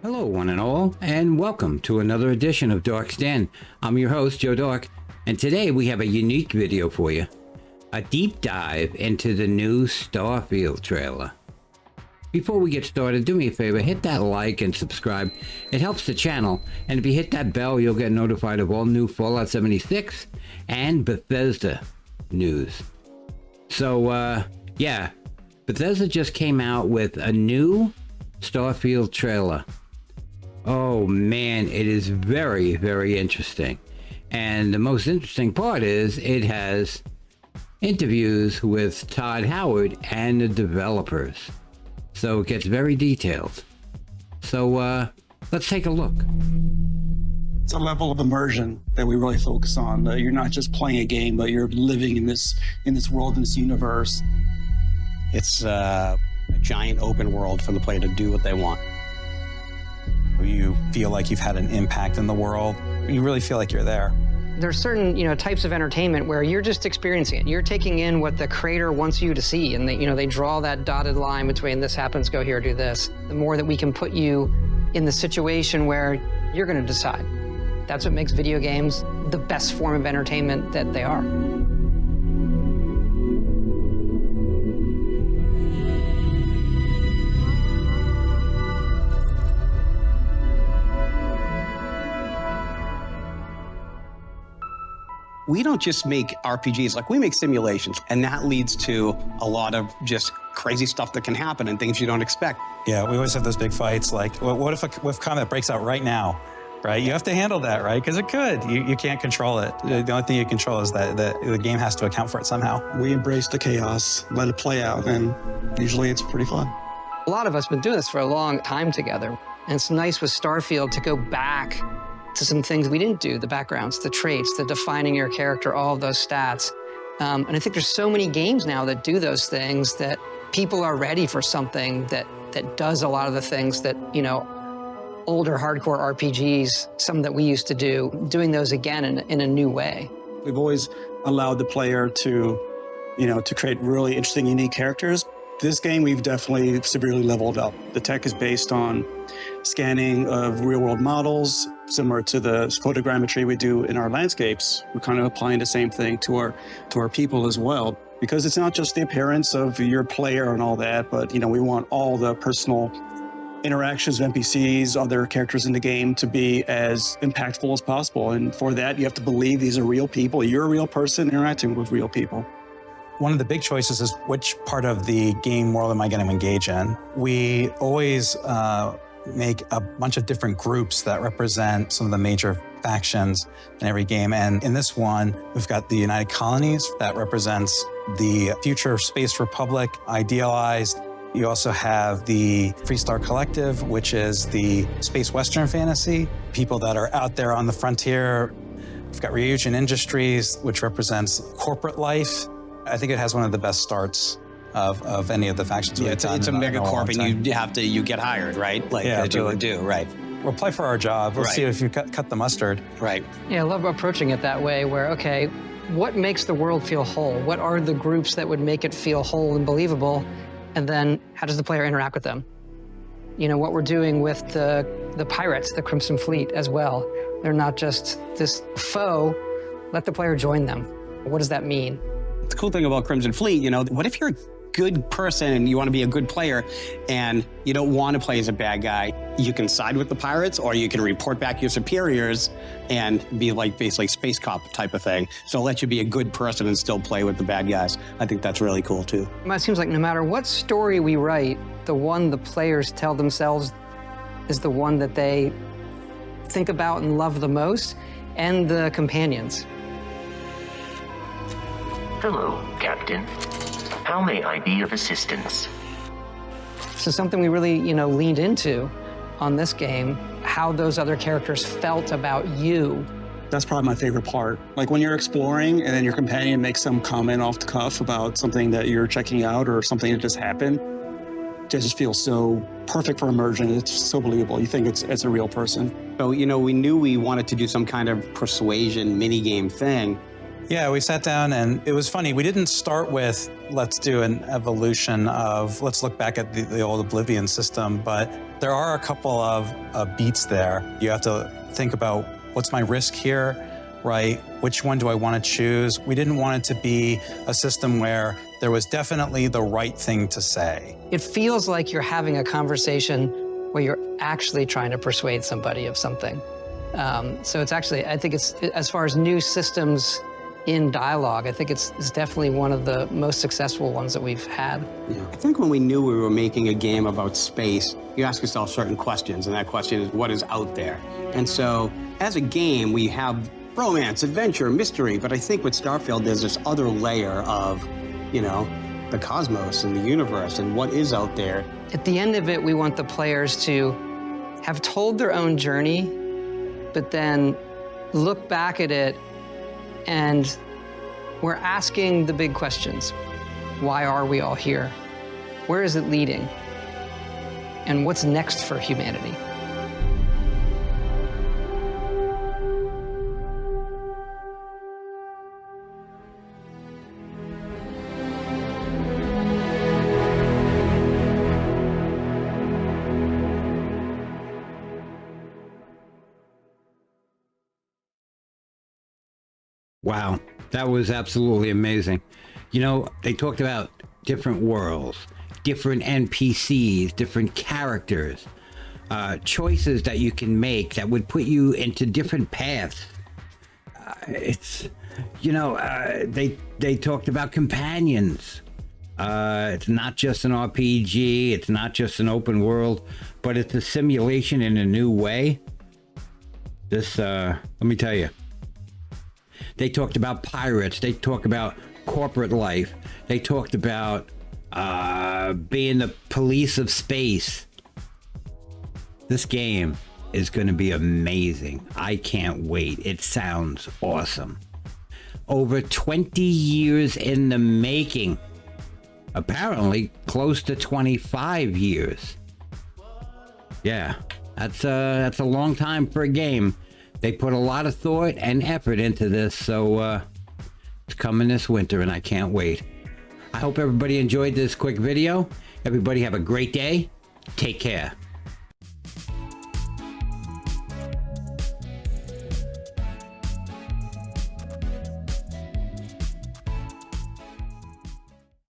Hello, one and all, and welcome to another edition of Dork's Den. I'm your host, Joe Dork, and today we have a unique video for you. A deep dive into the new Starfield trailer. Before we get started, do me a favor, hit that like and subscribe. It helps the channel, and if you hit that bell, you'll get notified of all new Fallout 76 and Bethesda news. So, yeah, Bethesda just came out with a new Starfield trailer. Oh man, it is very, very interesting. And the most interesting part is it has interviews with Todd Howard and the developers. So it gets very detailed. So let's take a look. It's a level of immersion that we really focus on. You're not just playing a game, but you're living in this world, in this universe. It's a giant open world for the player to do what they want. You feel like you've had an impact in the world. You really feel like you're there. There's certain, types of entertainment where you're just experiencing it. You're taking in what the creator wants you to see, and they draw that dotted line between this happens, go here, do this. The more that we can put you in the situation where you're going to decide. That's what makes video games the best form of entertainment that they are. We don't just make RPGs, like we make simulations, and that leads to a lot of just crazy stuff that can happen and things you don't expect. Yeah, we always have those big fights like, what if combat breaks out right now, right? You have to handle that, right? Because it could. You can't control it. The only thing you control is that the game has to account for it somehow. We embrace the chaos, let it play out, and usually it's pretty fun. A lot of us have been doing this for a long time together, and it's nice with Starfield to go back to some things we didn't do, the backgrounds, the traits, the defining your character, all of those stats. And I think there's so many games now that do those things that people are ready for something that does a lot of the things that, older hardcore RPGs, some that we used to do, doing those again in a new way. We've always allowed the player to create really interesting, unique characters. This game, we've definitely severely leveled up. The tech is based on scanning of real-world models, similar to the photogrammetry we do in our landscapes. We're kind of applying the same thing to our people as well, because it's not just the appearance of your player and all that, but we want all the personal interactions with NPCs, other characters in the game, to be as impactful as possible. And for that, you have to believe these are real people. You're a real person interacting with real people. One of the big choices is which part of the game world am I going to engage in? We always make a bunch of different groups that represent some of the major factions in every game. And in this one, we've got the United Colonies that represents the future space republic idealized. You also have the Freestar Collective, which is the space Western fantasy, people that are out there on the frontier. We've got Ryujin Industries, which represents corporate life. I think it has one of the best starts of any of the factions. Yeah, it's a megacorp, and you get hired, right? Like that you would do, right? We'll play for our job. We'll see if you cut the mustard. Right. Yeah, I love approaching it that way where, okay, what makes the world feel whole? What are the groups that would make it feel whole and believable? And then how does the player interact with them? What we're doing with the pirates, the Crimson Fleet as well. They're not just this foe. Let the player join them. What does that mean? The cool thing about Crimson Fleet, what if you're a good person and you want to be a good player and you don't want to play as a bad guy? You can side with the pirates, or you can report back your superiors and be like basically space cop type of thing. So it'll let you be a good person and still play with the bad guys. I think that's really cool too. It seems like no matter what story we write, the one the players tell themselves is the one that they think about and love the most, and the companions. Hello, Captain. How may I be of assistance? So something we really, leaned into on this game, how those other characters felt about you. That's probably my favorite part. Like when you're exploring and then your companion makes some comment off the cuff about something that you're checking out or something that just happened. It just feels so perfect for immersion. It's just so believable. You think it's a real person. So, we knew we wanted to do some kind of persuasion minigame thing. Yeah, we sat down and it was funny. We didn't start with, let's do an evolution of, let's look back at the old Oblivion system, but There are a couple of beats there. You have to think about what's my risk here, right? Which one do I want to choose? We didn't want it to be a system where there was definitely the right thing to say. It feels like you're having a conversation where you're actually trying to persuade somebody of something. So it's actually, I think it's, as far as new systems in dialogue, I think it's definitely one of the most successful ones that we've had. Yeah. I think when we knew we were making a game about space, you ask yourself certain questions, and that question is, what is out there? And so, as a game, we have romance, adventure, mystery, but I think with Starfield, there's this other layer of, you know, the cosmos and the universe and what is out there. At the end of it, we want the players to have told their own journey, but then look back at it, and we're asking the big questions. Why are we all here? Where is it leading? And what's next for humanity? Wow, that was absolutely amazing. You know, they talked about different worlds, different NPCs, different characters, choices that you can make that would put you into different paths. It's, you know, they talked about companions. It's not just an RPG, it's not just an open world, but it's a simulation in a new way. This, let me tell you. They talked about pirates. They talked about corporate life. They talked about being the police of space. This game is going to be amazing. I can't wait. It sounds awesome. Over 20 years in the making. Apparently close to 25 years. Yeah, that's a long time for a game. They put a lot of thought and effort into this, so it's coming this winter, and I can't wait. I hope everybody enjoyed this quick video. Everybody have a great day. Take care.